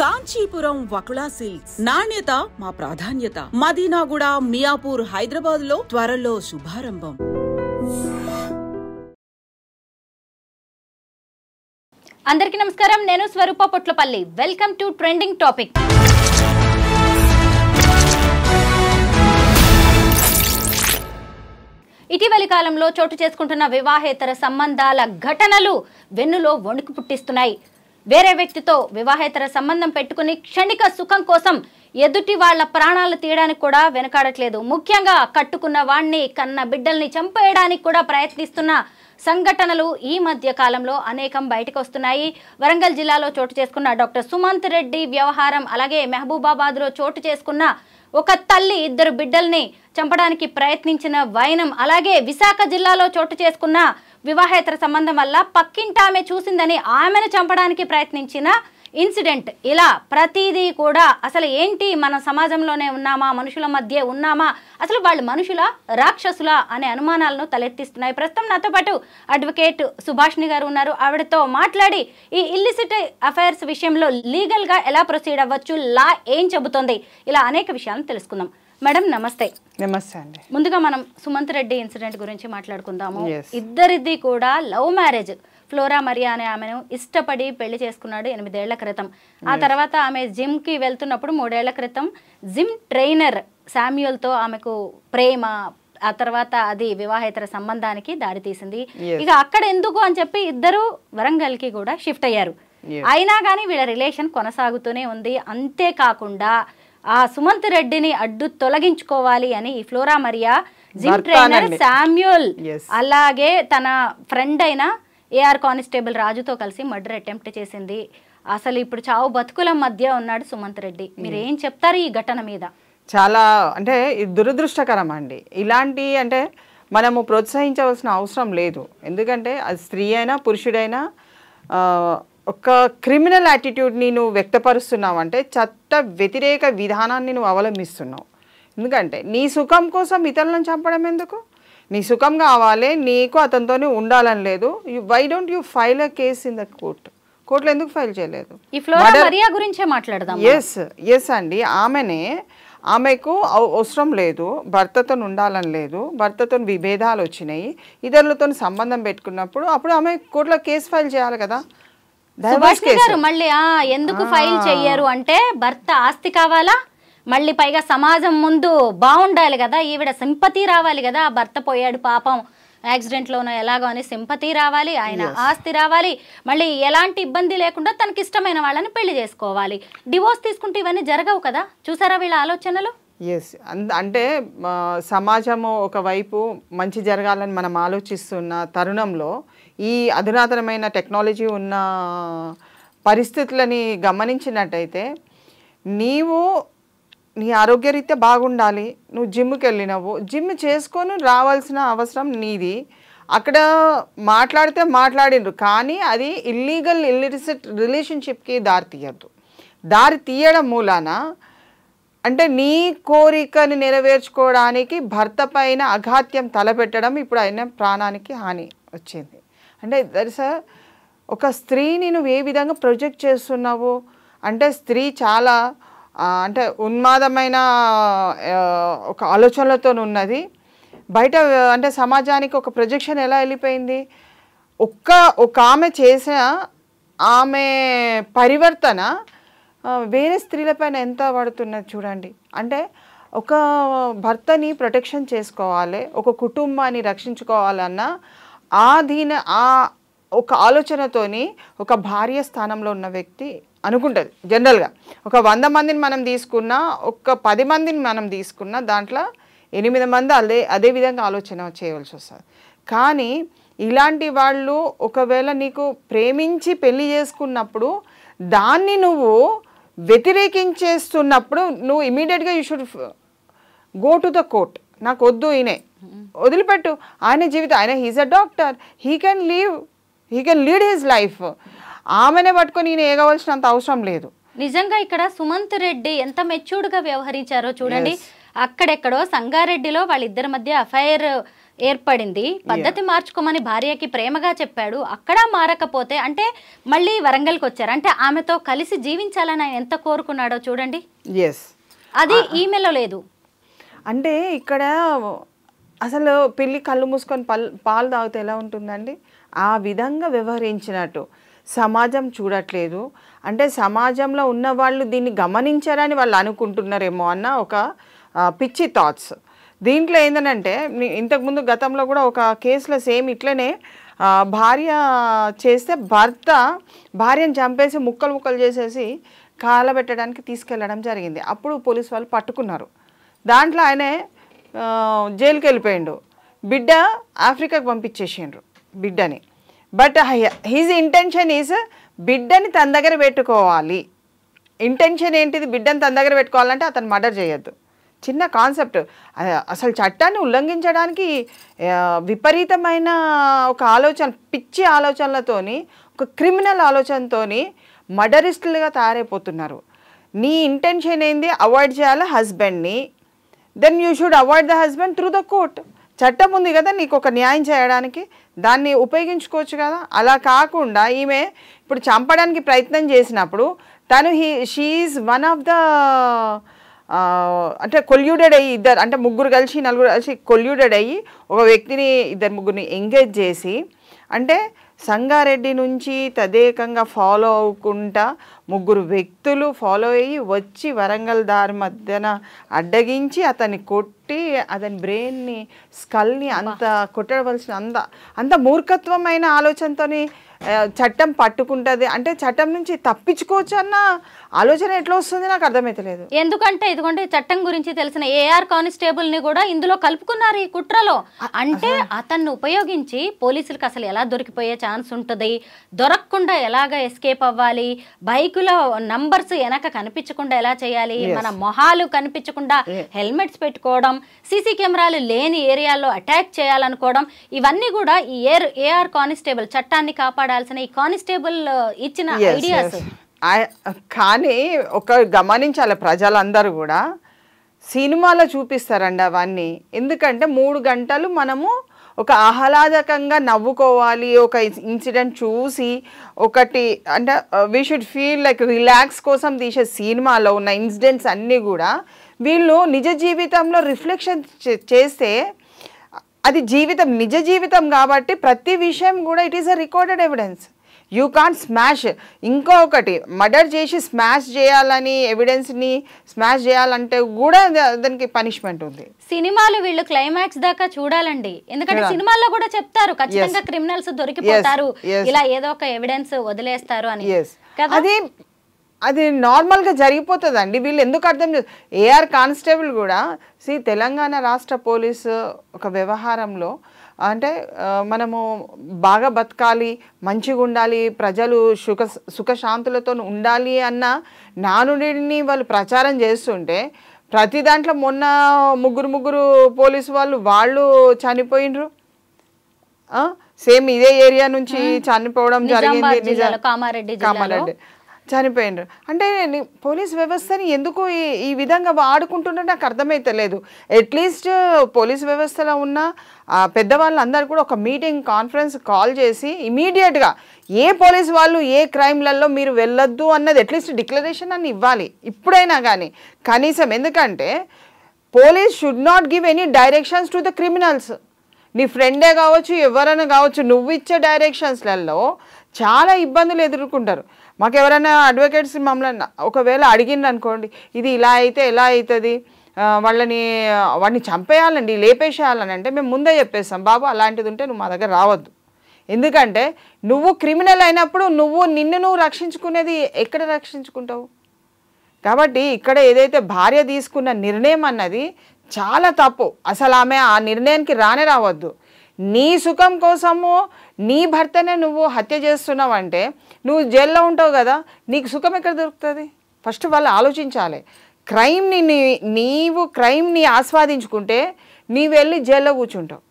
Kanchipuram Vakula silks నాణ్యత మా ప్రాధాన్యత. మదీనాగూడ, మియాపూర్, హైదరాబాద్ లో త్వరలో శుభారంభం. అందరికీ నమస్కారం. నేను Swarupa Potlapalli. Welcome to trending topic. ఇటీవలి కాలంలో చోటు చేసుకుంటున్న వివాహేతర సంబంధాల ఘటనలు వెన్నులో వణుకు పుట్టిస్తున్నాయి. వేరే వ్యక్తితో వివాహేతర సంబంధం పెట్టుకుని క్షణిక సుఖం కోసం ఎదుటి వాళ్ల ప్రాణాలు తీయడానికి కూడా వెనకాడట్లేదు. ముఖ్యంగా కట్టుకున్న వాణ్ణి, కన్న బిడ్డల్ని చంపేయడానికి కూడా ప్రయత్నిస్తున్న సంఘటనలు ఈ మధ్య కాలంలో అనేకం బయటకు వస్తున్నాయి. వరంగల్ జిల్లాలో చోటు చేసుకున్న డాక్టర్ సుమంత్ రెడ్డి వ్యవహారం, అలాగే మహబూబాబాద్ లో చోటు చేసుకున్న ఒక తల్లి ఇద్దరు బిడ్డల్ని చంపడానికి ప్రయత్నించిన వైనం, అలాగే విశాఖ జిల్లాలో చోటు చేసుకున్న వివాహేతర సంబంధం వల్ల పక్కింటామె చూసిందని ఆమెను చంపడానికి ప్రయత్నించిన ఇన్సిడెంట్, ఇలా ప్రతిదీ కూడా అసలు ఏంటి, మన సమాజంలోనే ఉన్నామా, మనుషుల మధ్య ఉన్నామా, అసలు వాళ్ళు మనుషుల రాక్షసుల అనే అనుమానాలను తలెత్తిస్తున్నాయి. ప్రస్తుతం నాతో పాటు అడ్వకేట్ సుభాష్ని గారు ఉన్నారు. ఆవిడతో మాట్లాడి ఈ ఇల్లిసిట్ అఫైర్స్ విషయంలో లీగల్ గా ఎలా ప్రొసీడ్ అవ్వచ్చు, లా ఏం చెబుతోంది, ఇలా అనేక విషయాలను తెలుసుకుందాం. మేడం నమస్తే. నమస్తే అండి. ముందుగా మనం సుమంత్ రెడ్డి ఇన్సిడెంట్ గురించి మాట్లాడుకుందాము. ఇద్దరిది కూడా లవ్ మ్యారేజ్. ఫ్లోరా మరియా అనే ఆమెను ఇష్టపడి పెళ్లి చేసుకున్నాడు 8 ఏళ్ల క్రితం. ఆ తర్వాత ఆమె జిమ్ కి వెళ్తున్నప్పుడు 3 ఏళ్ల క్రితం జిమ్ ట్రైనర్ శామ్యూల్ తో ఆమెకు ప్రేమ, ఆ తర్వాత అది వివాహేతర సంబంధానికి దారితీసింది. ఇక అక్కడ ఎందుకు అని చెప్పి ఇద్దరు వరంగల్ కి కూడా షిఫ్ట్ అయ్యారు. అయినా కానీ వీళ్ళ రిలేషన్ కొనసాగుతూనే ఉంది. అంతేకాకుండా ఆ సుమంత్ రెడ్డిని అడ్డు తొలగించుకోవాలి అని ఈ flora Mariya gym trainer Samuel అలాగే తన ఫ్రెండ్ అయిన ఏఆర్ కానిస్టేబుల్ రాజుతో కలిసి మర్డర్ అటెంప్ట్ చేసింది. అసలు ఇప్పుడు చావు బతుకుల మధ్య ఉన్నాడు సుమంత్ రెడ్డి. మీరు ఏం చెప్తారు ఈ ఘటన మీద? చాలా అంటే దురదృష్టకరం అండి. ఇలాంటి అంటే మనము ప్రోత్సహించవలసిన అవసరం లేదు. ఎందుకంటే అది స్త్రీ అయినా పురుషుడైనా ఒక క్రిమినల్ యాటిట్యూడ్ని నువ్వు వ్యక్తపరుస్తున్నావు అంటే చట్ట వ్యతిరేక విధానాన్ని నువ్వు అవలంబిస్తున్నావు. ఎందుకంటే నీ సుఖం కోసం ఇతరులను చంపడం ఎందుకు? నీ సుఖం కావాలి, నీకు అతనితో ఉండాలని లేదు. Why don't you file a case in the court? కోర్టులో ఎందుకు ఫైల్ చేయలేదు? ఈ ఫ్లోరా మరియా గురించే మాట్లాడదాం. ఎస్ అండి. ఆమెకు అవసరం లేదు, భర్తతో ఉండాలని లేదు, భర్తతో విభేదాలు వచ్చినాయి, ఇతరులతో సంబంధం పెట్టుకున్నప్పుడు అప్పుడు ఆమె కోర్టులో కేసు ఫైల్ చేయాలి కదా. మళ్ళీ ఎందుకు ఫైల్ చెయ్యరు అంటే భర్త ఆస్తి కావాలా, మళ్ళీ పైగా సమాజం ముందు బాగుండాలి కదా, ఈవిడ సింపతి రావాలి కదా, భర్త పోయాడు పాపం యాక్సిడెంట్ లోనో ఎలాగో అని సింపతి రావాలి, ఆయన ఆస్తి రావాలి, మళ్ళీ ఎలాంటి ఇబ్బంది లేకుండా తనకి ఇష్టమైన వాళ్ళని పెళ్లి చేసుకోవాలి. డివోర్స్ తీసుకుంటే ఇవన్నీ జరగవు కదా. చూసారా వీళ్ళ ఆలోచనలు? అంటే సమాజము ఒకవైపు మంచి జరగాలని మనం ఆలోచిస్తున్న తరుణంలో ఈ అధునాతనమైన టెక్నాలజీ ఉన్న పరిస్థితులని గమనించినట్టయితే నీవు నీ ఆరోగ్యరీత్యా బాగుండాలి, నువ్వు జిమ్కి వెళ్ళినావు, జిమ్ చేసుకొని రావాల్సిన అవసరం నీది. అక్కడ మాట్లాడితే మాట్లాడిండ్రు, కానీ అది ఇల్లిసిట్ రిలేషన్షిప్కి దారి తీయడం మూలాన అంటే నీ కోరికని నెరవేర్చుకోవడానికి భర్త పైన అఘాత్యం తలపెట్టడం ఇప్పుడు ఆయన ప్రాణానికి హాని వచ్చింది. అంటే ఒక స్త్రీని నువ్వు ఏ విధంగా ప్రొజెక్ట్ చేస్తున్నావు అంటే స్త్రీ చాలా అంటే ఉన్మాదమైన ఒక ఆలోచనలతో ఉన్నది. బయట అంటే సమాజానికి ఒక ప్రొజెక్షన్ ఎలా వెళ్ళిపోయింది? ఒక ఆమె చేసిన ఆమె పరివర్తన వేరే స్త్రీలపైన ఎంత పడుతున్నది చూడండి. అంటే ఒక భర్తని ప్రొటెక్షన్ చేసుకోవాలి, ఒక కుటుంబాన్ని రక్షించుకోవాలన్న ఒక ఆలోచనతోని ఒక భార్య స్థానంలో ఉన్న వ్యక్తి అనుకుంటుంది. జనరల్గా ఒక 100 మందిని మనం తీసుకున్నా, ఒక 10 మందిని మనం తీసుకున్నా, దాంట్లో 8 మంది అదే విధంగా ఆలోచన చేయవలసి వస్తుంది. కానీ ఇలాంటి వాళ్ళు ఒకవేళ నీకు ప్రేమించి పెళ్లి చేసుకున్నప్పుడు దాన్ని నువ్వు వ్యతిరేకించేస్తున్నప్పుడు నువ్వు ఇమీడియట్గా you should go to the court. నాకు వద్దు, ఈయనే వదిలిపెట్టు, ఆయన జీవితం, ఆయన he's a doctor, he can lead his life. ఆమెనే పట్టుకొని ఈయన ఏగవలసినంత అవసరం లేదు. నిజంగా ఇక్కడ సుమంత్ రెడ్డి ఎంత మెచ్యూర్డ్ గా వ్యవహరించారో చూడండి. అక్కడెక్కడో సంగారెడ్డిలో వాళ్ళిద్దరి మధ్య అఫైర్ ఏర్పడింది. పద్ధతి మార్చుకోమని భార్యకి ప్రేమగా చెప్పాడు. అక్కడ మారకపోతే అంటే మళ్ళీ వరంగల్కి వచ్చారు. అంటే ఆమెతో కలిసి జీవించాలని ఆయన ఎంత కోరుకున్నాడో చూడండి. అది ఈమెలో లేదు. అంటే ఇక్కడ అసలు పిల్లి కళ్ళు మూసుకొని పాలు తాగితే ఎలా ఉంటుందండి? ఆ విధంగా వ్యవహరించినట్టు సమాజం చూడట్లేదు. అంటే సమాజంలో ఉన్న వాళ్ళు దీన్ని గమనించారని వాళ్ళు అనుకుంటున్నారేమో అన్న ఒక పిచ్చి థాట్స్. దీంట్లో ఏంటంటే ఇంతకుముందు గతంలో కూడా ఒక కేసులో సేమ్ ఇట్లనే భార్య చేస్తే భర్త భార్యను చంపేసి ముక్కలు ముక్కలు చేసేసి కాలబెట్టడానికి తీసుకెళ్ళడం జరిగింది. అప్పుడు పోలీసు వాళ్ళు పట్టుకున్నారు. దాంట్లో ఆయనే జైలుకి వెళ్ళిపోయిండు. బిడ్డ ఆఫ్రికాకి పంపించేసిండ్రు బిడ్డని. బట్ హిజ్ ఇంటెన్షన్ ఈజ్ బిడ్డని తన దగ్గర పెట్టుకోవాలి. ఇంటెన్షన్ ఏంటిది? బిడ్డని తన దగ్గర పెట్టుకోవాలంటే అతను మర్డర్ చేయొద్దు. చిన్న కాన్సెప్ట్. అసలు చట్టాన్ని ఉల్లంఘించడానికి విపరీతమైన ఒక ఆలోచన, పిచ్చి ఆలోచనలతోని, ఒక క్రిమినల్ ఆలోచనతోని మర్డరిస్టులుగా తయారైపోతున్నారు. నీ ఇంటెన్షన్ ఏంది? అవాయిడ్ చేయాలి హస్బెండ్ని. Then you should avoid the husband through the court. చట్టం ఉంది కదా నీకు ఒక న్యాయం చేయడానికి, దాన్ని ఉపయోగించుకోవచ్చు కదా. అలా కాకుండా ఈమె ఇప్పుడు చంపడానికి ప్రయత్నం చేసినప్పుడు తను she is one of the అంటే కొల్యూడెడ్ అయ్యి ఇద్దరు అంటే ముగ్గురు కలిసి నలుగురు కలిసి కొల్యూడెడ్ అయ్యి ఒక వ్యక్తిని ఇద్దరు ముగ్గురిని ఎంగేజ్ చేసి అంటే సంగారెడ్డి నుంచి తదేకంగా ఫాలో అవ్వకుండా ముగ్గురు వ్యక్తులు ఫాలో అయ్యి వచ్చి వరంగల్ దారి మధ్యన అడ్డగించి అతన్ని కొట్టి అతని బ్రెయిన్ని స్కల్ని అంత కొట్టవలసిన అంత మూర్ఖత్వమైన ఆలోచనతో చట్టం పట్టుకుంటుంది. అంటే చట్టం నుంచి తప్పించుకోవచ్చు అన్న ఆలోచన ఎట్లా వస్తుంది నాకు అర్థమైతలేదు. ఎందుకంటే ఇదిగోండి చట్టం గురించి తెలిసిన ఏఆర్ కానిస్టేబుల్ ని కూడా ఇందులో కలుపుకున్నారు ఈ కుట్రలో. అంటే అతన్ని ఉపయోగించి పోలీసులకు అసలు ఎలా దొరికిపోయే ఛాన్స్ ఉంటుంది, దొరకకుండా ఎలాగ ఎస్కేప్ అవ్వాలి, బైకులో నంబర్స్ వెనక కనిపించకుండా ఎలా చేయాలి, మన మొహాలు కనిపించకుండా హెల్మెట్స్ పెట్టుకోవడం, సీసీ కెమెరాలు లేని ఏరియాల్లో అటాక్ చేయాలనుకోవడం, ఇవన్నీ కూడా ఈ ఏఆర్ కానిస్టేబుల్ చట్టాన్ని కాపాడాల్సిన ఈ కానిస్టేబుల్ ఇచ్చిన ఐడియాస్. కానీ ఒక గమనించాలి ప్రజలందరూ కూడా, సినిమాలో చూపిస్తారండి అవన్నీ. ఎందుకంటే 3 గంటలు మనము ఒక ఆహ్లాదకంగా నవ్వుకోవాలి, ఒక ఇన్సిడెంట్ చూసి ఒకటి అంటే we should feel like relax కోసం తీసే సినిమాలో ఉన్న ఇన్సిడెంట్స్ అన్నీ కూడా వీళ్ళు నిజ జీవితంలో రిఫ్లెక్షన్ చేస్తే అది నిజ జీవితం కాబట్టి ప్రతి విషయం కూడా it is a recorded evidence. You can't smash. ఇంకొకటి మర్డర్ చేసి స్మాష్ చేయాలని ఎవిడెన్స్ని స్మాష్ చేయాలంటే కూడా దానికి పనిష్మెంట్ ఉంది. సినిమాలు వీళ్ళు క్లైమాక్స్ దాకా చూడాలండి. ఎందుకంటే సినిమాల్లో కూడా చెప్తారు ఖచ్చితంగా క్రిమినల్స్ దొరికిపోతారు, ఇలా ఏదో ఒక ఎవిడెన్స్ వదిలేస్తారు అని. అది నార్మల్గా జరిగిపోతుందండి. వీళ్ళు ఎందుకు అర్థం చేస్తారు? ఏఆర్ కానిస్టేబుల్ కూడా తెలంగాణ రాష్ట్ర పోలీసు ఒక వ్యవహారంలో అంటే మనము బాగా బతకాలి, మంచిగా ఉండాలి, ప్రజలు సుఖశాంతులతో ఉండాలి అన్న నానుడిని వాళ్ళు ప్రచారం చేస్తుంటే ప్రతి దాంట్లో మొన్న ముగ్గురు పోలీసు వాళ్ళు చనిపోయినరు. సేమ్ ఇదే ఏరియా నుంచి చనిపోవడం జరిగింది. కామారెడ్డి చనిపోయినరు. అంటే పోలీస్ వ్యవస్థని ఎందుకు ఈ విధంగా వాడుకుంటున్నారో నాకు అర్థమైతలేదు. అట్లీస్ట్ పోలీస్ వ్యవస్థలో ఉన్న పెద్దవాళ్ళందరూ కూడా ఒక మీటింగ్ కాన్ఫరెన్స్ కాల్ చేసి ఇమీడియట్గా ఏ పోలీస్ వాళ్ళు ఏ క్రైమ్లలో మీరు వెళ్ళొద్దు అన్నది అట్లీస్ట్ డిక్లరేషన్ అని ఇవ్వాలి ఇప్పుడైనా కానీ కనీసం. ఎందుకంటే police should not give any directions to the criminals. నీ ఫ్రెండే కావచ్చు, ఎవరైనా కావచ్చు, నువ్వు ఇచ్చే డైరెక్షన్స్లలో చాలా ఇబ్బందులు ఎదుర్కొంటారు. మాకు ఎవరైనా అడ్వకేట్స్ మమ్మల్ని ఒకవేళ అడిగింది అనుకోండి, ఇది ఇలా అయితే ఎలా అవుతుంది, వాడిని చంపేయాలండి, లేపేసేయాలని అంటే మేము ముందే చెప్పేస్తాం, బాబు అలాంటిది ఉంటే నువ్వు మా దగ్గర రావద్దు. ఎందుకంటే నువ్వు క్రిమినల్ అయినప్పుడు నిన్ను రక్షించుకునేది ఎక్కడ రక్షించుకుంటావు? కాబట్టి ఇక్కడ ఏదైతే భార్య తీసుకున్న నిర్ణయం అన్నది చాలా తప్పు. అసలు ఆమె ఆ నిర్ణయానికి రావద్దు. నీ సుఖం కోసము నీ భర్తనే నువ్వు హత్య చేస్తున్నావు అంటే నువ్వు జైల్లో ఉంటావు కదా, నీకు సుఖం ఎక్కడ దొరుకుతుంది? ఫస్ట్ వాళ్ళు ఆలోచించాలి. క్రైమ్ని ఆస్వాదించుకుంటే నీవు వెళ్ళి జైల్లో కూర్చుంటావు,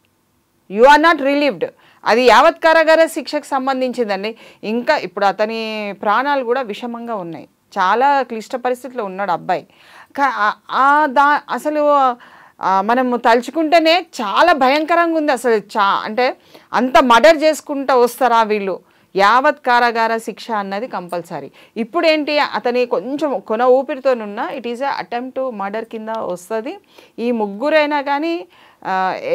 యు ఆర్ నాట్ రిలీవ్డ్. అది యావత్ కారాగార శిక్షకు సంబంధించిందండి. ఇంకా ఇప్పుడు అతని ప్రాణాలు కూడా విషమంగా ఉన్నాయి, చాలా క్లిష్ట పరిస్థితిలో ఉన్నాడు అబ్బాయి. అసలు మనము తలుచుకుంటేనే చాలా భయంకరంగా ఉంది అసలు. అంటే అంత మర్డర్ చేసుకుంటూ వస్తారా వీళ్ళు, యావత్ కారాగార శిక్ష అన్నది కంపల్సరీ. ఇప్పుడు ఏంటి, అతని కొంచెం కొన ఊపిరితోనున్న it is attempt to murder కింద వస్తుంది. ఈ ముగ్గురైనా కానీ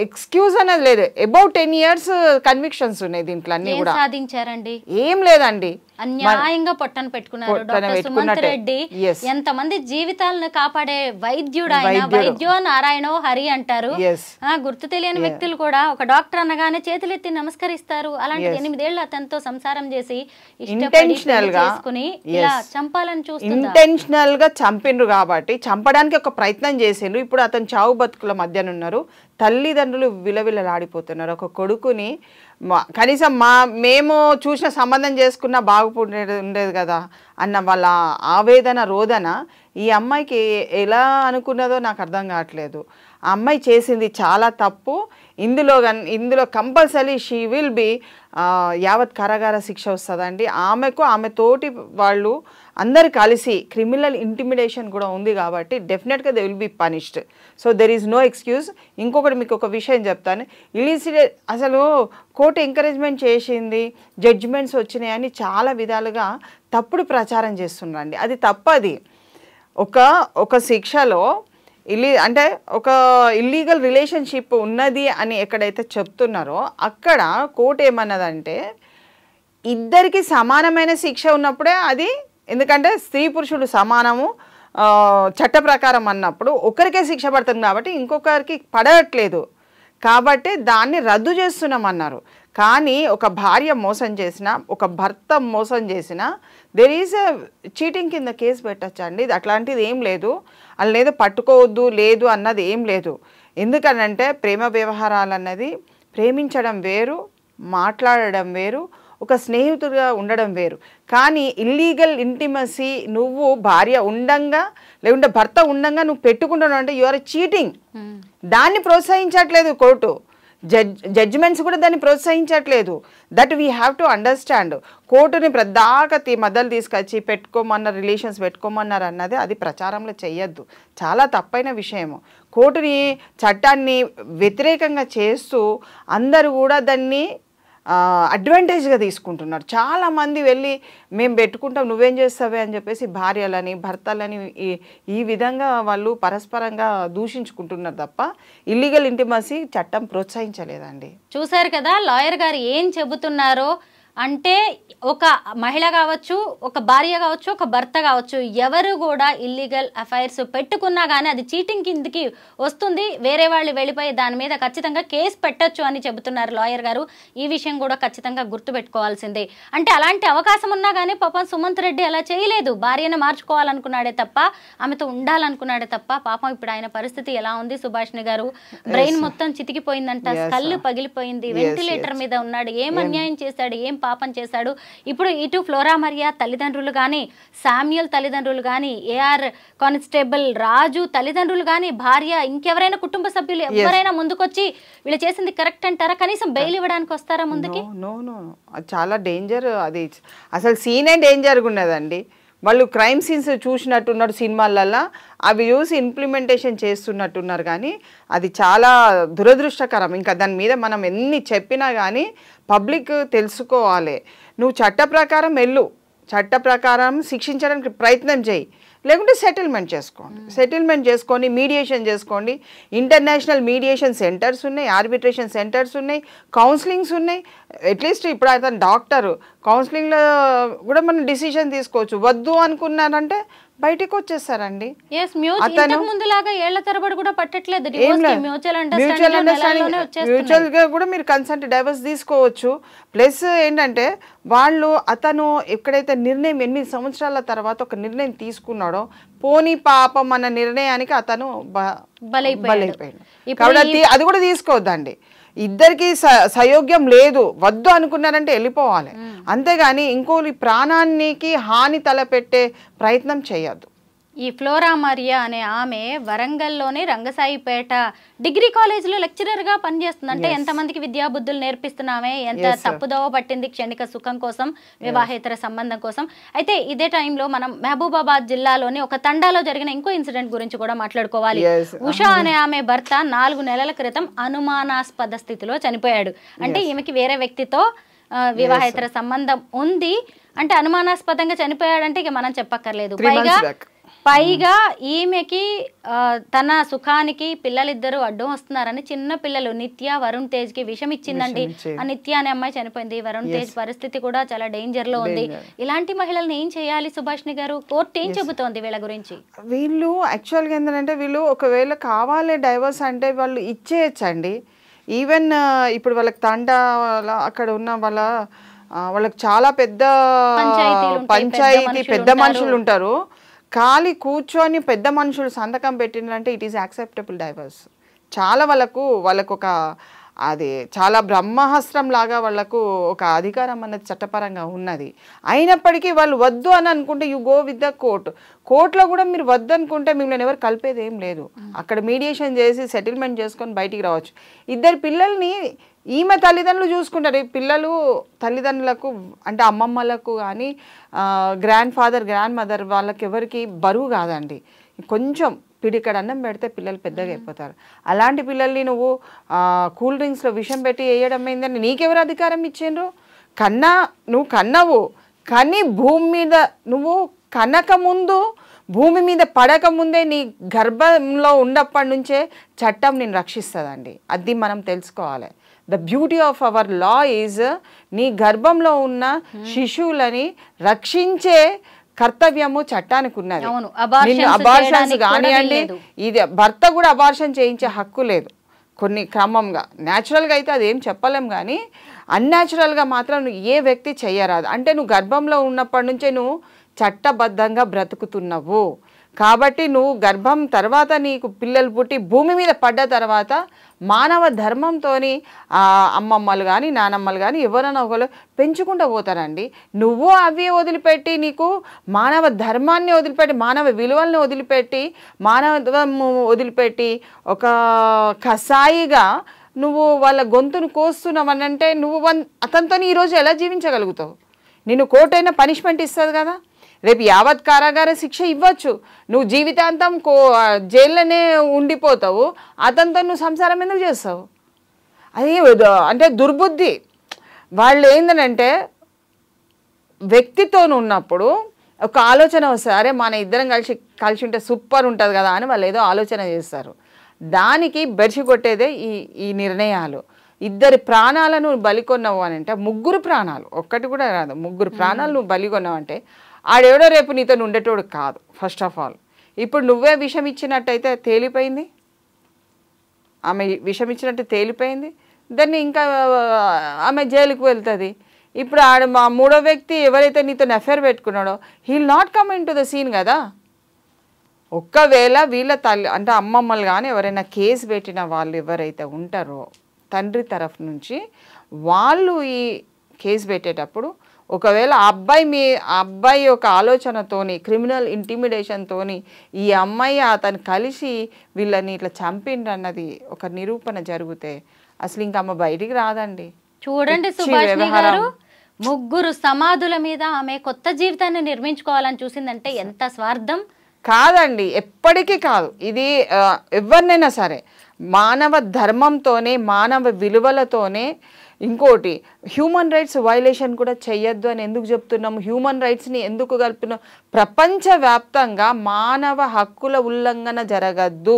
ఎక్స్క్యూజ్ అనేది లేదు. అబౌట్ 10 years కన్విక్షన్స్ ఉన్నాయి దీంట్లో అన్ని కూడా. సాధించారండి ఏం లేదండి, అన్యాయంగా పొట్టను పెట్టుకున్నారు. డాక్టర్ సుమంత్ రెడ్డి ఎంతమంది జీవితాలను కాపాడే వైద్యుడు ఆయన. వైద్యో నారాయణో హరి అంటారు. గుర్తు తెలియని వ్యక్తులు కూడా ఒక డాక్టర్ అనగానే చేతులెత్తి నమస్కరిస్తారు. అలాంటి 8 ఏళ్ళు అతనితో సంసారం చేసి ఇంటెన్షనల్ గా ఇలా చంపాలని చూస్తున్నారు. ఇంటెన్షనల్ గా చంపిండ్రు కాబట్టి చంపడానికి ఒక ప్రయత్నం చేసిండ్రు. ఇప్పుడు అతను చావు బతుకుల మధ్యన ఉన్నారు. తల్లిదండ్రులు విలవిలలాడిపోతున్నారు. ఒక కొడుకుని కనీసం మేము చూసిన సంబంధం చేసుకున్నా ఉండేది కదా అన్న వాళ్ళ ఆవేదన రోదన ఈ అమ్మాయికి ఎలా అనుకున్నదో నాకు అర్థం కావట్లేదు. ఆ అమ్మాయి చేసింది చాలా తప్పు. ఇందులో కంపల్సరీ షీ విల్ బి యావత్ కారాగార శిక్ష వస్తుందండి. ఆమెకు ఆమె తోటి వాళ్ళు అందరు కలిసి క్రిమినల్ ఇంటిమిడేషన్ కూడా ఉంది కాబట్టి డెఫినెట్గా they will be punished. So there is no excuse. ఇంకొకటి మీకు ఒక విషయం చెప్తాను. ఇలిసిట్ అసలు కోర్టు ఎంకరేజ్మెంట్ చేసింది, జడ్జిమెంట్స్ వచ్చినాయని చాలా విధాలుగా తప్పుడు ప్రచారం చేస్తున్నారండి. అది తప్పది. ఒక శిక్షలో అంటే ఒక ఇల్లీగల్ రిలేషన్షిప్ ఉన్నది అని ఎక్కడైతే చెప్తున్నారో అక్కడ కోర్టు ఏమన్నదంటే ఇద్దరికి సమానమైన శిక్ష ఉన్నప్పుడే అది, ఎందుకంటే స్త్రీ పురుషుడు సమానము చట్ట ప్రకారం అన్నప్పుడు ఒకరికే శిక్ష పడుతుంది కాబట్టి ఇంకొకరికి పడట్లేదు కాబట్టి దాన్ని రద్దు చేస్తున్నామన్నారు. కానీ ఒక భార్య మోసం చేసినా, ఒక భర్త మోసం చేసినా దెర్ ఈజ్ ఎ చీటింగ్ కింద కేసు పెట్టచ్చండి. అట్లాంటిది ఏం లేదు. అలా లేదు పట్టుకోవద్దు లేదు అన్నది ఏం లేదు. ఎందుకనంటే ప్రేమ వ్యవహారాలు అన్నది ప్రేమించడం వేరు, మాట్లాడడం వేరు, ఒక స్నేహితుడిగా ఉండడం వేరు. కానీ ఇల్లీగల్ ఇంటిమసీ నువ్వు భార్య ఉండంగా లేకుంటే భర్త ఉండంగా నువ్వు పెట్టుకుంటున్నావు అంటే యు ఆర్ చీటింగ్. దాన్ని ప్రోత్సహించట్లేదు కోర్టు. జడ్జిమెంట్స్ కూడా దాన్ని ప్రోత్సహించట్లేదు. That we have to understand. కోర్టుని ప్రదాక మద్దలు తీసుకొచ్చి రిలేషన్స్ పెట్టుకోమన్నారు అన్నది అది ప్రచారంలో చెయ్యొద్దు. చాలా తప్పైన విషయము. కోర్టుని చట్టాన్ని వ్యతిరేకంగా చేస్తూ అందరూ కూడా దాన్ని అడ్వాంటేజ్గా తీసుకుంటున్నారు. చాలామంది వెళ్ళి మేము పెట్టుకుంటాం నువ్వేం చేస్తావే అని చెప్పేసి భార్యలని భర్తలని ఈ విధంగా వాళ్ళు పరస్పరంగా దూషించుకుంటున్నారు తప్ప ఇల్లీగల్ ఇంటిమసీ చట్టం ప్రోత్సహించలేదండి. చూశారు కదా లాయర్ గారు ఏం చెబుతున్నారో. అంటే ఒక మహిళ కావచ్చు, ఒక భార్య కావచ్చు, ఒక భర్త కావచ్చు, ఎవరు కూడా ఇల్లీగల్ అఫైర్స్ పెట్టుకున్నా కానీ అది చీటింగ్ కిందకి వస్తుంది. వేరే వాళ్ళు వెళ్ళిపోయి దాని మీద ఖచ్చితంగా కేసు పెట్టచ్చు అని చెబుతున్నారు లాయర్ గారు. ఈ విషయం కూడా ఖచ్చితంగా గుర్తుపెట్టుకోవాల్సిందే. అంటే అలాంటి అవకాశం ఉన్నా కానీ పాపం సుమంత్ రెడ్డి అలా చేయలేదు. భార్యను మార్చుకోవాలనుకున్నాడే తప్ప, ఆమెతో ఉండాలనుకున్నాడే తప్ప. పాపం ఇప్పుడు ఆయన పరిస్థితి ఎలా ఉంది సుభాషిణి గారు? బ్రెయిన్ మొత్తం చితికిపోయిందంట, కళ్ళు పగిలిపోయింది, వెంటిలేటర్ మీద ఉన్నాడు. ఏం అన్యాయం చేశాడు, ఏం పాపం చేశాడు? ఇప్పుడు ఇటు ఫ్లోరా మరియా తల్లిదండ్రులు కానీ, శామ్యుయల్ తల్లిదండ్రులు కానీ, ఏఆర్ కానిస్టేబుల్ రాజు తల్లిదండ్రులు కానీ, భార్య, ఇంకెవరైనా కుటుంబ సభ్యులు ఎవరైనా ముందుకొచ్చి వీళ్ళు చేసింది కరెక్ట్ అంటారా? కనీసం బెయిల్ ఇవ్వడానికి వస్తారా ముందుకి? నో, చాలా డేంజర్. అది అసలు సీనే డేంజర్గా ఉన్నదండి. వాళ్ళు క్రైమ్ సీన్స్ చూసినట్టున్నారు సినిమాలల్లో, అవి చూసి ఇంప్లిమెంటేషన్ చేస్తున్నట్టున్నారు. కానీ అది చాలా దురదృష్టకరం. ఇంకా దాని మీద మనం ఎన్ని చెప్పినా కానీ పబ్లిక్ తెలుసుకోవాలి. నువ్వు చట్ట ప్రకారం వెళ్ళు, చట్ట ప్రకారం శిక్షించడానికి ప్రయత్నం చేయి, లేకుంటే సెటిల్మెంట్ చేసుకొని మీడియేషన్ చేసుకోండి. ఇంటర్నేషనల్ మీడియేషన్ సెంటర్స్ ఉన్నాయి, ఆర్బిట్రేషన్ సెంటర్స్ ఉన్నాయి, కౌన్సిలింగ్స్ ఉన్నాయి. అట్లీస్ట్ ఇప్పుడు అతను డాక్టర్, కౌన్సిలింగ్లో కూడా మనం డిసిషన్ తీసుకోవచ్చు. వద్దు అనుకున్నారంటే బయటకు వచ్చేస్తారండి. మ్యూచువల్ గా కూడా మీరు కన్సెంట్ డైవర్స్ తీసుకోవచ్చు. ప్లస్ ఏంటంటే అతను ఎక్కడైతే నిర్ణయం 8 సంవత్సరాల తర్వాత ఒక నిర్ణయం తీసుకున్నాడో పోనీ పాపం అన్న నిర్ణయానికి అతను బలైపోయాడు. కాబట్టి అది కూడా తీసుకోవద్దండి. ఇద్దరికి సయోగ్యం లేదు, వద్దు అనుకున్నారంటే వెళ్ళిపోవాలి. అంతేగాని ఇంకోరి ప్రాణానికి హాని తలపెట్టే ప్రయత్నం చేయొద్దు. ఈ ఫ్లోరా మరియా అనే ఆమె వరంగల్లోని రంగసాయిపేట డిగ్రీ కాలేజీలో లెక్చరర్గా పనిచేస్తుంది. అంటే ఎంతమందికి విద్యాబుద్ధులు నేర్పిస్తున్నామే, ఎంత తప్పుదోవ పట్టింది క్షణిక సుఖం కోసం, వివాహేతర సంబంధం కోసం. అయితే ఇదే టైంలో మనం మహబూబాబాద్ జిల్లాలోని ఒక తండాలో జరిగిన ఇంకో ఇన్సిడెంట్ గురించి కూడా మాట్లాడుకోవాలి. ఉషా అనే ఆమె భర్త 4 నెలల క్రితం అనుమానాస్పద స్థితిలో చనిపోయాడు. అంటే ఈమెకి వేరే వ్యక్తితో వివాహేతర సంబంధం ఉంది. అంటే అనుమానాస్పదంగా చనిపోయాడంటే ఇక మనం చెప్పక్కర్లేదు. పైగా ఈమెకి తన సుఖానికి పిల్లలిద్దరూ అడ్డం వస్తున్నారని చిన్న పిల్లలు నిత్య, వరుణ్ తేజ్ కి విషం ఇచ్చిందండి. ఆ నిత్య అనే అమ్మాయి చనిపోయింది. వరుణ్ తేజ్ పరిస్థితి కూడా చాలా డేంజర్ లో ఉంది. ఇలాంటి మహిళలను ఏం చేయాలి సుభాష్ని గారు? కోర్టు ఏం చెబుతోంది వీళ్ళ గురించి? వీళ్ళు యాక్చువల్గా ఏంటంటే వీళ్ళు ఒకవేళ కావాలి డైవర్స్ అంటే వాళ్ళు ఇచ్చేయచ్చండి. ఈవెన్ ఇప్పుడు వాళ్ళకి తండా అక్కడ ఉన్న వాళ్ళకి చాలా పెద్ద పంచాయతీ పెద్ద మనుషులు ఉంటారు. ఖాళీ కూర్చొని పెద్ద మనుషులు సంతకం పెట్టినంటే ఇట్ ఈస్ యాక్సెప్టబుల్ డైవర్స్. చాలా వాళ్ళకు ఒక అది చాలా బ్రహ్మాస్త్రం లాగా వాళ్ళకు ఒక అధికారం అన్నది చట్టపరంగా ఉన్నది. అయినప్పటికీ వాళ్ళు వద్దు అని అనుకుంటే యు గో విత్ ద కోర్టులో కూడా మీరు వద్దు అనుకుంటే మిమ్మల్ని ఎవరు కలిపేది ఏం లేదు. అక్కడ మీడియేషన్ చేసి సెటిల్మెంట్ చేసుకొని బయటికి రావచ్చు. ఇద్దరు పిల్లల్ని ఈమె తల్లిదండ్రులు చూసుకుంటారు. ఈ పిల్లలు తల్లిదండ్రులకు అంటే అమ్మమ్మలకు కానీ గ్రాండ్ ఫాదర్ గ్రాండ్ మదర్ వాళ్ళకి ఎవరికి బరువు కాదండి. కొంచెం పిడికడ అన్నం పెడితే పిల్లలు పెద్దగా అయిపోతారు. అలాంటి పిల్లల్ని నువ్వు కూల్ డ్రింక్స్లో విషం పెట్టి వేయడం ఏందని నీకెవరు అధికారం ఇచ్చిండ్రు? నువ్వు కన్నావు కానీ భూమి మీద నువ్వు కనక ముందు భూమి మీద పడక ముందే నీ గర్భంలో ఉన్నప్పటి నుంచే చట్టం నేను రక్షిస్తుందండి. అది మనం తెలుసుకోవాలి. The beauty of our law is నీ గర్భంలో ఉన్న శిశువులని రక్షించే కర్తవ్యము చట్టానికి ఉన్నది. అబార్షన్స్ కానివ్వండి, ఇది భర్త కూడా అబార్షన్ చేయించే హక్కు లేదు. కొన్ని క్రమంగా న్యాచురల్గా అయితే అది ఏం చెప్పలేం కానీ అన్యాచురల్గా మాత్రం నువ్వు ఏ వ్యక్తి చెయ్యరాదు. అంటే నువ్వు గర్భంలో ఉన్నప్పటి నుంచే నువ్వు చట్టబద్ధంగా బ్రతుకుతున్నావు కాబట్టి నువ్వు గర్భం తర్వాత నీకు పిల్లలు పుట్టి భూమి మీద పడ్డ తర్వాత మానవ ధర్మంతో అమ్మమ్మలు కానీ నానమ్మలు కానీ ఎవరైనా ఒకరు పెంచుకుంటూ పోతారండి. నువ్వు అవి వదిలిపెట్టి నీకు మానవ ధర్మాన్ని వదిలిపెట్టి మానవ విలువల్ని వదిలిపెట్టి మానవం వదిలిపెట్టి ఒక కసాయిగా నువ్వు వాళ్ళ గొంతును కోస్తున్నావనంటే నువ్వు అతనితో ఈరోజు ఎలా జీవించగలుగుతావు? నిన్ను కోర్టైనా పనిష్మెంట్ ఇస్తుంది కదా, రేపు యావత్ కారాగార శిక్ష ఇవ్వచ్చు, నువ్వు జీవితాంతం జైల్లోనే ఉండిపోతావు, అతనితో నువ్వు సంసారం ఎందుకు చేస్తావు? అది అంటే దుర్బుద్ధి. వాళ్ళు ఏంటంటే వ్యక్తితో ఉన్నప్పుడు ఒక ఆలోచన వస్తుంది, అరే మన ఇద్దరం కలిసి ఉంటే సూపర్ ఉంటుంది కదా అని వాళ్ళు ఏదో ఆలోచన చేస్తారు. దానికి బెడిసి కొట్టేదే ఈ నిర్ణయాలు. ఇద్దరి ప్రాణాలను బలికొన్నావు అని అంటే 3 ప్రాణాలు, ఒక్కటి కూడా రాదు, 3 ప్రాణాలు నువ్వు బలికొన్నావు అంటే ఆడెవడో రేపు నీతో ఉండేటోడు కాదు. ఫస్ట్ ఆఫ్ ఆల్ ఇప్పుడు నువ్వే విషం ఇచ్చినట్టయితే తేలిపోయింది, ఆమె విషం ఇచ్చినట్టు తేలిపోయింది, దాన్ని ఇంకా ఆమె జైలుకు వెళ్తుంది. ఇప్పుడు మా 3వ వ్యక్తి ఎవరైతే నీతో అఫేర్ పెట్టుకున్నాడో he will not come into the scene కదా. ఒక్కవేళ వీళ్ళ తల్లి అంటే అమ్మమ్మలు కానీ ఎవరైనా కేసు పెట్టిన వాళ్ళు ఎవరైతే ఉంటారో తండ్రి తరఫు నుంచి వాళ్ళు ఈ కేసు పెట్టేటప్పుడు ఒకవేళ అబ్బాయి యొక్క ఆలోచనతోని క్రిమినల్ ఇంటిమిడేషన్తోని ఈ అమ్మాయి అతను కలిసి వీళ్ళని ఇట్లా చంపిండ్రన్నది ఒక నిరూపణ జరిగితే అసలు ఇంకా అమ్మ బయటికి రాదండి. చూడండి సుభాష్ని గారు, 3 సమాధుల మీద ఆమె కొత్త జీవితాన్ని నిర్మించుకోవాలని చూసిందంటే ఎంత స్వార్థం కాదండి, ఎప్పటికీ కాదు. ఇది ఎవరినైనా సరే మానవ ధర్మంతోనే మానవ విలువలతోనే. ఇంకోటి హ్యూమన్ రైట్స్ వైలేషన్ కూడా చెయ్యొద్దు అని ఎందుకు చెప్తున్నాము? హ్యూమన్ రైట్స్ని ఎందుకు కలుపుతున్నాం? ప్రపంచవ్యాప్తంగా మానవ హక్కుల ఉల్లంఘన జరగద్దు.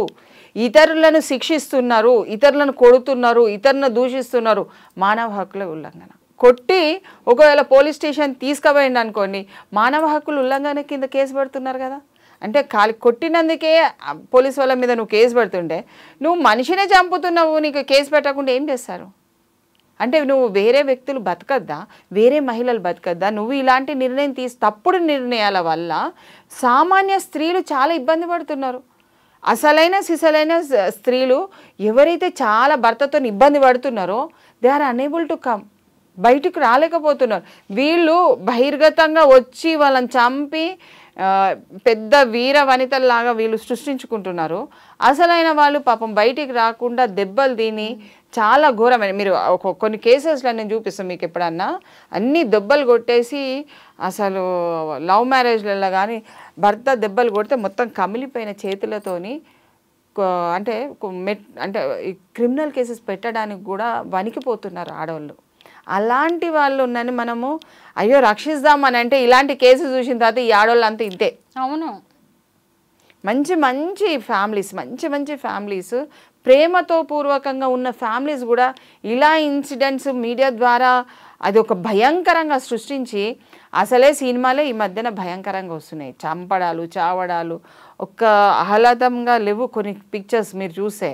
ఇతరులను శిక్షిస్తున్నారు, ఇతరులను కొడుతున్నారు, ఇతరులను దూషిస్తున్నారు, మానవ హక్కుల ఉల్లంఘన. కొట్టి ఒకవేళ పోలీస్ స్టేషన్ తీసుకుపోయింది అనుకోండి, మానవ హక్కుల ఉల్లంఘన కింద కేసు పెడుతున్నారు కదా. అంటే కొట్టినందుకే పోలీస్ వాళ్ళ మీద నువ్వు కేసు పెడుతుంటే నువ్వు మనిషినే చంపుతున్నావు, నీకు కేసు పెట్టకుండా ఏం చేస్తారు? అంటే నువ్వు వేరే వ్యక్తులు బతకద్దా, వేరే మహిళలు బతకద్దా? నువ్వు ఇలాంటి నిర్ణయం తప్పుడు నిర్ణయాల వల్ల సామాన్య స్త్రీలు చాలా ఇబ్బంది పడుతున్నారు. అసలైన సిసలైన స్త్రీలు ఎవరైతే చాలా భర్తతో ఇబ్బంది పడుతున్నారో they are unable to come, బయటకు రాలేకపోతున్నారు. వీళ్ళు బహిర్గతంగా వచ్చి వాళ్ళని చంపి పెద్ద వీర వనితల్లాగా వీళ్ళు సృష్టించుకుంటున్నారు. అసలైన వాళ్ళు పాపం బయటికి రాకుండా దెబ్బలు తిని చాలా ఘోరమైన, మీరు కొన్ని కేసెస్లో నేను చూపిస్తాను మీకు ఎప్పుడన్నా, అన్ని దెబ్బలు కొట్టేసి అసలు లవ్ మ్యారేజ్లలో కానీ భర్త దెబ్బలు కొడితే మొత్తం కమిలిపోయిన చేతులతోని అంటే అంటే క్రిమినల్ కేసెస్ పెట్టడానికి కూడా వణికిపోతున్నారు ఆడవాళ్ళు. అలాంటి వాళ్ళు ఉన్నని మనము అయ్యో రక్షిద్దామని అంటే ఇలాంటి కేసు చూసిన తర్వాత ఈ ఆడవాళ్ళు అంతా ఇంతే. అవును, మంచి మంచి ఫ్యామిలీస్, మంచి మంచి ఫ్యామిలీస్, ప్రేమతో పూర్వకంగా ఉన్న ఫ్యామిలీస్ కూడా ఇలా ఇన్సిడెంట్స్ మీడియా ద్వారా అది ఒక భయంకరంగా సృష్టించి, అసలే సినిమాలే ఈ మధ్యన భయంకరంగా వస్తున్నాయి, చంపడాలు చావడాలు ఒక్క ఆహ్లాదంగా లేవు కొన్ని పిక్చర్స్ మీరు చూసే.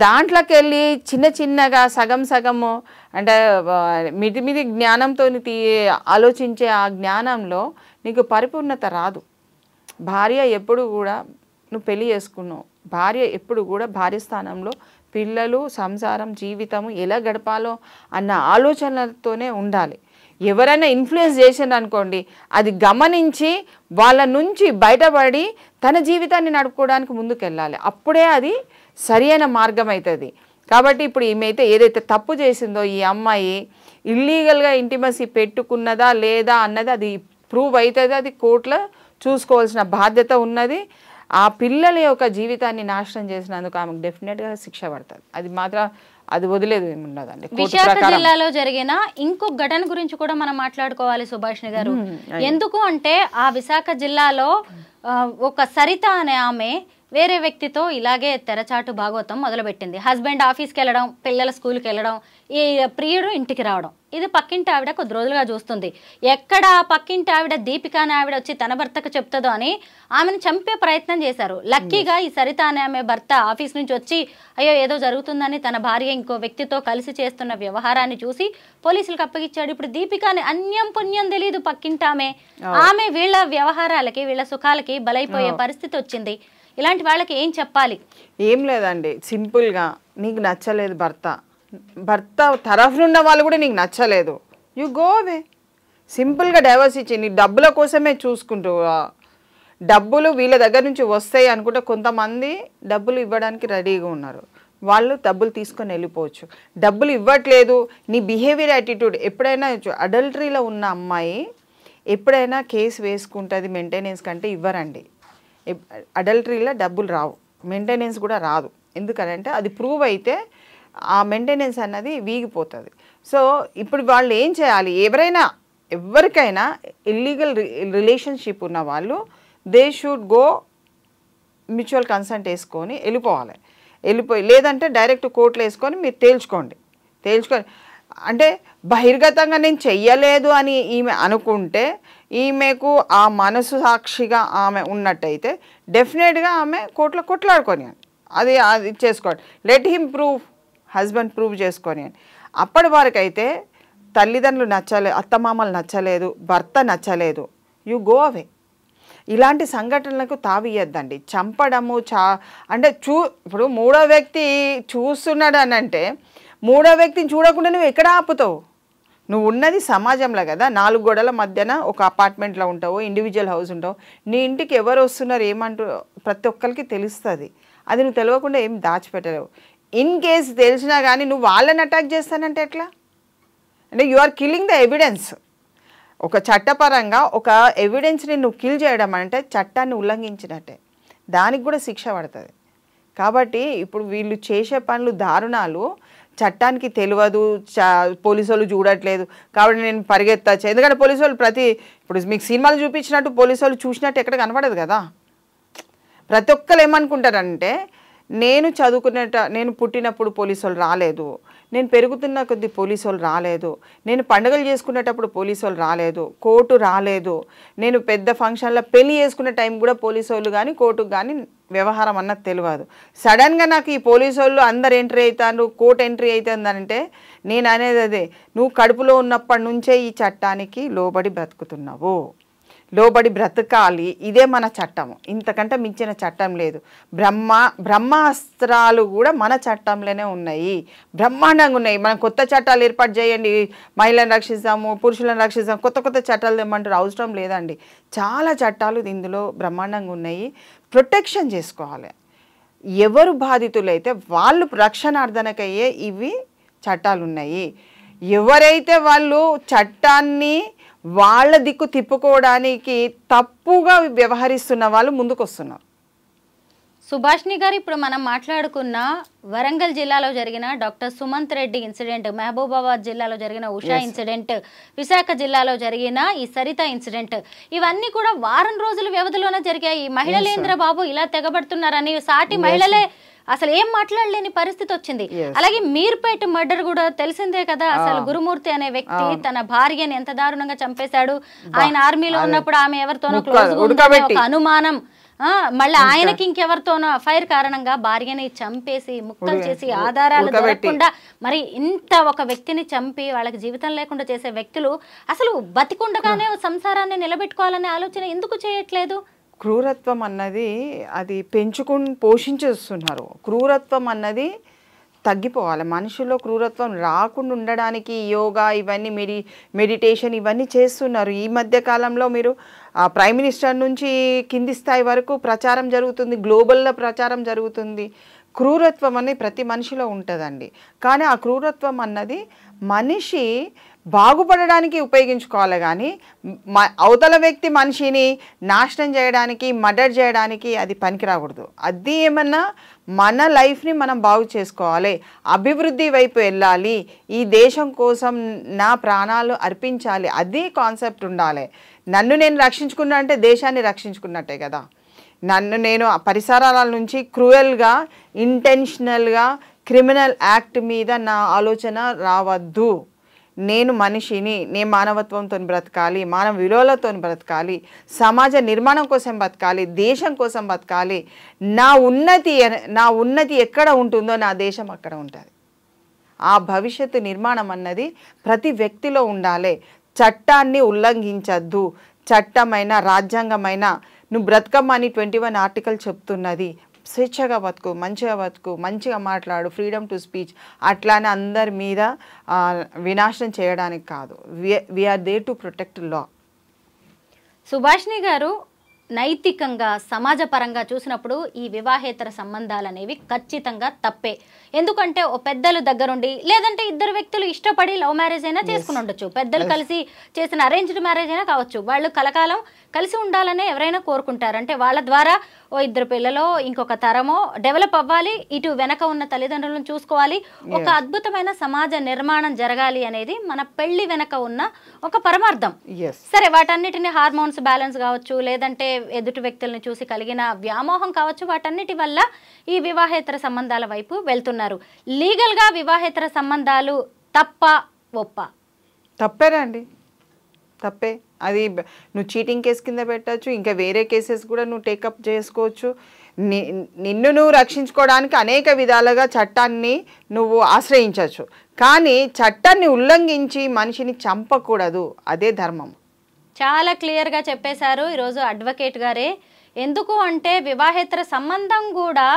దాంట్లోకి వెళ్ళి చిన్న చిన్నగా సగం సగము అంటే మిది జ్ఞానంతో ఆలోచించే ఆ జ్ఞానంలో నీకు పరిపూర్ణత రాదు. భార్య ఎప్పుడు కూడా నువ్వు పెళ్లి చేసుకున్నావు, భార్య ఎప్పుడు కూడా భార్య స్థానంలో పిల్లలు, సంసారం, జీవితము ఎలా గడపాలో అన్న ఆలోచనలతోనే ఉండాలి. ఎవరైనా ఇన్ఫ్లుయెన్స్ చేసిండ్రు అనుకోండి, అది గమనించి వాళ్ళ నుంచి బయటపడి తన జీవితాన్ని నడుపుకోవడానికి ముందుకెళ్ళాలి. అప్పుడే అది సరైన మార్గం అవుతుంది. కాబట్టి ఇప్పుడు ఈమె అయితే ఏదైతే తప్పు చేసిందో ఈ అమ్మాయి ఇల్లీగల్గా ఇంటిమసీ పెట్టుకున్నదా లేదా అన్నది అది ప్రూవ్ అవుతుంది. అది కోర్టులో చూసుకోవాల్సిన బాధ్యత ఉన్నది. ఆ పిల్లల యొక్క జీవితాన్ని నాశనం చేసినందుకు ఆమెకు డెఫినెట్గా శిక్ష పడుతుంది. అది మాత్రం అది వదిలేదు ఏమున్నదండి. విశాఖ జిల్లాలో జరిగిన ఇంకొక ఘటన గురించి కూడా మనం మాట్లాడుకోవాలి సుభాషిణి గారు. ఎందుకు అంటే ఆ విశాఖ జిల్లాలో ఒక సరిత అనే ఆమె వేరే వ్యక్తితో ఇలాగే తెరచాటు భాగవతం మొదలుపెట్టింది. హస్బెండ్ ఆఫీస్కి వెళ్ళడం, పిల్లల స్కూల్కి వెళ్ళడం, ఈ ప్రియుడు ఇంటికి రావడం. ఇది పక్కింటి ఆవిడ కొద్ది రోజులుగా చూస్తుంది. ఎక్కడ పక్కింటి ఆవిడ దీపిక అనే ఆవిడ వచ్చి తన భర్తకు చెప్తుందో అని ఆమెను చంపే ప్రయత్నం చేశారు. లక్కీగా ఈ సరిత అనే ఆమె భర్త ఆఫీస్ నుంచి వచ్చి అయ్యో ఏదో జరుగుతుందని తన భార్య ఇంకో వ్యక్తితో కలిసి చేస్తున్న వ్యవహారాన్ని చూసి పోలీసులకు అప్పగించాడు. ఇప్పుడు దీపికని అన్యం పుణ్యం తెలియదు పక్కింటి ఆమె వీళ్ళ వ్యవహారాలకి వీళ్ళ సుఖాలకి బలైపోయే పరిస్థితి వచ్చింది. ఇలాంటి వాళ్ళకి ఏం చెప్పాలి? ఏం లేదండి, సింపుల్గా నీకు నచ్చలేదు భర్త తరఫు ఉన్న వాళ్ళు కూడా నీకు నచ్చలేదు, యు గో అవే. సింపుల్గా డైవర్స్ ఇచ్చి నీ డబ్బుల కోసమే చూసుకుంటూ డబ్బులు వీళ్ళ దగ్గర నుంచి వస్తాయి అనుకుంటే కొంతమంది డబ్బులు ఇవ్వడానికి రెడీగా ఉన్నారు, వాళ్ళు డబ్బులు తీసుకొని వెళ్ళిపోవచ్చు. డబ్బులు ఇవ్వట్లేదు, నీ బిహేవియర్ యాటిట్యూడ్. ఎప్పుడైనా అడల్టరీలో ఉన్న అమ్మాయి ఎప్పుడైనా కేసు వేసుకుంటుంది మెయింటెనెన్స్ కంటే ఇవ్వరండి. అడల్టరీలో డబ్బులు రావు, మెయింటెనెన్స్ కూడా రాదు. ఎందుకంటే అది ప్రూవ్ అయితే ఆ మెయింటెనెన్స్ అన్నది వీగిపోతుంది. సో ఇప్పుడు వాళ్ళు ఏం చేయాలి, ఎవరికైనా ఇల్లీగల్ రిలేషన్షిప్ ఉన్న వాళ్ళు they should go mutual consent వేసుకొని వెళ్ళిపోయి లేదంటే డైరెక్ట్ కోర్టులో వేసుకొని మీరు తేల్చుకొని అంటే బహిర్గతంగా నేను చెయ్యలేదు అని ఈమె అనుకుంటే ఈమెకు ఆ మనసు సాక్షిగా ఆమె ఉన్నట్టయితే డెఫినెట్గా ఆమె కోర్టులో కొట్లాడుకొని అది చేసుకోండి. Let him prove, husband prove చేసుకొని. అప్పటి వరకు అయితే తల్లిదండ్రులు నచ్చలేదు, అత్తమామలు నచ్చలేదు, భర్త నచ్చలేదు, యు గో అవే. ఇలాంటి సంఘటనలకు తావియద్దండి. చంపడము అంటే ఇప్పుడు మూడో వ్యక్తి చూస్తున్నాడు అని అంటే మూడో వ్యక్తిని చూడకుండా నువ్వు ఎక్కడ ఆపుతావు? నువ్వు ఉన్నది సమాజంలో కదా, 4 గోడల మధ్యన ఒక అపార్ట్మెంట్లో ఉంటావు, ఇండివిజువల్ హౌస్ ఉంటావు, నీ ఇంటికి ఎవరు వస్తున్నారు ఏమంటూ ప్రతి ఒక్కరికి తెలుస్తుంది. అది నువ్వు తెలియకుండా ఏం దాచిపెట్టలేవు. ఇన్ కేస్ తెలిసినా కానీ నువ్వు వాళ్ళని అటాక్ చేస్తానంటే ఎట్లా? అంటే you are killing the evidence. ఒక చట్టపరంగా ఒక ఎవిడెన్స్ని నువ్వు కిల్ చేయడం అంటే చట్టాన్ని ఉల్లంఘించినట్టే, దానికి కూడా శిక్ష పడుతుంది. కాబట్టి ఇప్పుడు వీళ్ళు చేసే పనులు దారుణాలు చట్టానికి తెలియదు, పోలీసు వాళ్ళు చూడట్లేదు కాబట్టి నేను పరిగెత్తచ్చు. ఎందుకంటే పోలీసు వాళ్ళు ఇప్పుడు మీకు సినిమాలు చూపించినట్టు పోలీసు వాళ్ళు చూసినట్టు ఎక్కడ కనపడదు కదా. ప్రతి ఒక్కరు ఏమనుకుంటారంటే నేను పుట్టినప్పుడు పోలీసు వాళ్ళు రాలేదు, నేను పెరుగుతున్న కొద్ది పోలీసు వాళ్ళు రాలేదు, నేను పండుగలు చేసుకునేటప్పుడు పోలీసు వాళ్ళు రాలేదు, కోర్టు రాలేదు, నేను పెద్ద ఫంక్షన్లో పెళ్లి చేసుకునే టైం కూడా పోలీసు వాళ్ళు కానీ కోర్టుకు కానీ వ్యవహారం అన్నది తెలియదు. సడన్గా నాకు ఈ పోలీసు వాళ్ళు అందరు ఎంట్రీ అవుతారు, కోర్టు ఎంట్రీ అవుతుందంటే నేను అనేది అదే, నువ్వు కడుపులో ఉన్నప్పటి నుంచే ఈ చట్టానికి లోబడి బ్రతుకుతున్నావు. లోబడి బ్రతకాలి, ఇదే మన చట్టం. ఇంతకంటే మించిన చట్టం లేదు. బ్రహ్మాస్త్రాలు కూడా మన చట్టంలోనే ఉన్నాయి, బ్రహ్మాండంగా ఉన్నాయి. మనం కొత్త చట్టాలు ఏర్పాటు చేయండి, మహిళలను రక్షిస్తాము, పురుషులను రక్షిస్తాము, కొత్త కొత్త చట్టాలు తెమ్మంటారు, అవసరం లేదండి. చాలా చట్టాలు ఇందులో బ్రహ్మాండంగా ఉన్నాయి. ప్రొటెక్షన్ చేసుకోవాలి. ఎవరు బాధితులైతే వాళ్ళు రక్షణార్థనకయ్యే ఇవి చట్టాలు ఉన్నాయి. ఎవరైతే వాళ్ళు చట్టాన్ని వాళ్ళ దిక్కు తిప్పుకోవడానికి తప్పుగా వ్యవహరిస్తున్న వాళ్ళు ముందుకు వస్తున్నారు. సుభాష్ని గారు, ఇప్పుడు మనం మాట్లాడుకున్న వరంగల్ జిల్లాలో జరిగిన డాక్టర్ సుమంత్ రెడ్డి ఇన్సిడెంట్, మహబూబాబాద్ జిల్లాలో జరిగిన ఉషా ఇన్సిడెంట్, విశాఖ జిల్లాలో జరిగిన ఈ సరిత ఇన్సిడెంట్, ఇవన్నీ కూడా వారం రోజుల వ్యవధిలోనే జరిగాయి. మహిళలేంద్ర బాబు ఇలా తెగబడుతున్నారని సాటి మహిళలే అసలు ఏం మాట్లాడలేని పరిస్థితి వచ్చింది. అలాగే మీర్పేట మర్డర్ కూడా తెలిసిందే కదా. అసలు గురుమూర్తి అనే వ్యక్తి తన భార్యని ఎంత దారుణంగా చంపేశాడు. ఆయన ఆర్మీలో ఉన్నప్పుడు ఆమె ఎవరితోనో క్లోజ్ ఒక అనుమానం, మళ్ళీ ఆయనకి ఇంకెవరితోనో ఫైర్ కారణంగా భార్యని చంపేసి ముక్కలు చేసి ఆధారాలు దొరకకుండా మరి ఇంత ఒక వ్యక్తిని చంపి వాళ్ళకి జీవితం లేకుండా చేసే వ్యక్తులు అసలు బతికుండగానే సంసారాన్ని నిలబెట్టుకోవాలనే ఆలోచన ఎందుకు చేయట్లేదు? క్రూరత్వం అన్నది అది పోషించేస్తున్నారు. క్రూరత్వం అన్నది తగ్గిపోవాలి. మనుషుల్లో క్రూరత్వం రాకుండా ఉండడానికి యోగా ఇవన్నీ మెడిటేషన్ ఇవన్నీ చేస్తున్నారు. ఈ మధ్య కాలంలో మీరు ప్రైమ్ మినిస్టర్ నుంచి కింది స్థాయి వరకు ప్రచారం జరుగుతుంది, గ్లోబల్లో ప్రచారం జరుగుతుంది. క్రూరత్వం అనేది ప్రతి మనిషిలో ఉంటుందండి. కానీ ఆ క్రూరత్వం అన్నది మనిషి బాగుపడడానికి ఉపయోగించుకోవాలి, కానీ అవతల వ్యక్తి మనిషిని నాశనం చేయడానికి, మర్డర్ చేయడానికి అది పనికిరాకూడదు. అది ఏమన్నా మన లైఫ్ని మనం బాగు చేసుకోవాలి, అభివృద్ధి వైపు వెళ్ళాలి, ఈ దేశం కోసం నా ప్రాణాలు అర్పించాలి, అది కాన్సెప్ట్ ఉండాలి. నన్ను నేను రక్షించుకున్నా అంటే దేశాన్ని రక్షించుకున్నట్టే కదా. నన్ను నేను పరిసరాల నుంచి క్రూయల్గా, ఇంటెన్షనల్గా క్రిమినల్ యాక్ట్ మీద నా ఆలోచన రావద్దు. నేను మనిషిని, నేను మానవత్వంతో బ్రతకాలి, మానవ విలువలతో బ్రతకాలి, సమాజ నిర్మాణం కోసం బతకాలి, దేశం కోసం బతకాలి. నా ఉన్నతి ఎక్కడ ఉంటుందో నా దేశం అక్కడ ఉంటుంది. ఆ భవిష్యత్తు నిర్మాణం అన్నది ప్రతి వ్యక్తిలో ఉండాలి. చట్టాన్ని ఉల్లంఘించద్దు. చట్టమైన రాజ్యాంగమైన నువ్వు బ్రతకమ్మని 21 ఆర్టికల్ చెప్తున్నది. స్వేచ్ఛగా బతుకు, మంచిగా మాట్లాడు, ఫ్రీడమ్ టు స్పీచ్. అట్లానే అందరి మీద వినాశనం చేయడానికి కాదు. We're there to protect law. సుభాష్ని గారు, నైతికంగా సమాజపరంగా చూసినప్పుడు ఈ వివాహేతర సంబంధాలు అనేవి ఖచ్చితంగా తప్పే. ఎందుకంటే ఓ పెద్దలు దగ్గరుండి, లేదంటే ఇద్దరు వ్యక్తులు ఇష్టపడి లవ్ మ్యారేజ్ అయినా చేసుకుని ఉండొచ్చు, పెద్దలు కలిసి చేసిన అరేంజ్డ్ మ్యారేజ్ అయినా కావచ్చు. వాళ్ళు కలకాలం కలిసి ఉండాలనే ఎవరైనా కోరుకుంటారు. అంటే వాళ్ళ ద్వారా ఓ ఇద్దరు పిల్లలో ఇంకొక తరమో డెవలప్ అవ్వాలి, ఇటు వెనక ఉన్న తల్లిదండ్రులను చూసుకోవాలి, ఒక అద్భుతమైన సమాజ నిర్మాణం జరగాలి అనేది మన పెళ్లి వెనక ఉన్న ఒక పరమార్థం. సరే, వాటన్నిటిని హార్మోన్స్ బ్యాలెన్స్ కావచ్చు, లేదంటే ఎదుటి వ్యక్తులను చూసి కలిగిన వ్యామోహం కావచ్చు, వాటన్నిటి వల్ల ఈ వివాహేతర సంబంధాల వైపు వెళ్తున్నారు. లీగల్గా వివాహేతర సంబంధాలు తప్ప ఒప్ప? తప్పేనండి, తప్పే. అది నువ్వు చీటింగ్ కేసు కింద పెట్టచ్చు, ఇంకా వేరే కేసెస్ కూడా నువ్వు టేకప్ చేసుకోవచ్చు. నిన్ను నువ్వు రక్షించుకోవడానికి అనేక విధాలుగా చట్టాన్ని నువ్వు ఆశ్రయించవచ్చు, కానీ చట్టాన్ని ఉల్లంఘించి మనిషిని చంపకూడదు. అదే ధర్మం. చాలా క్లియర్గా చెప్పేశారు ఈరోజు అడ్వకేట్ గారే. ఎందుకు అంటే వివాహేతర సంబంధం కూడా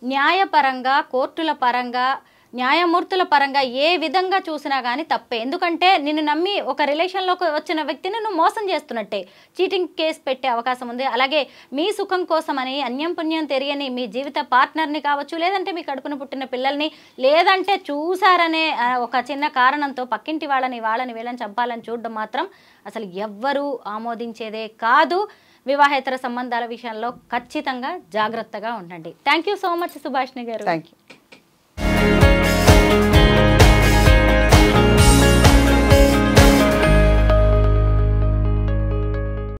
న్యాయపరంగా, కోర్టుల పరంగా, న్యాయమూర్తుల పరంగా ఏ విధంగా చూసినా కానీ తప్పే. ఎందుకంటే నిన్ను నమ్మి ఒక రిలేషన్లోకి వచ్చిన వ్యక్తిని నువ్వు మోసం చేస్తున్నట్టే. చీటింగ్ కేసు పెట్టే అవకాశం ఉంది. అలాగే మీ సుఖం కోసమని అన్యం పుణ్యం తెలియని మీ జీవిత పార్ట్నర్ని కావచ్చు, లేదంటే మీ కడుపున పుట్టిన పిల్లల్ని, లేదంటే చూసారనే ఒక చిన్న కారణంతో పక్కింటి వాళ్ళని వీళ్ళని చంపాలని చూడడం మాత్రం అసలు ఎవ్వరూ ఆమోదించేదే కాదు. వివాహేతర సంబంధాల విషయంలో ఖచ్చితంగా జాగ్రత్తగా ఉండండి. Thank you so much Subhashini garu. Thank you.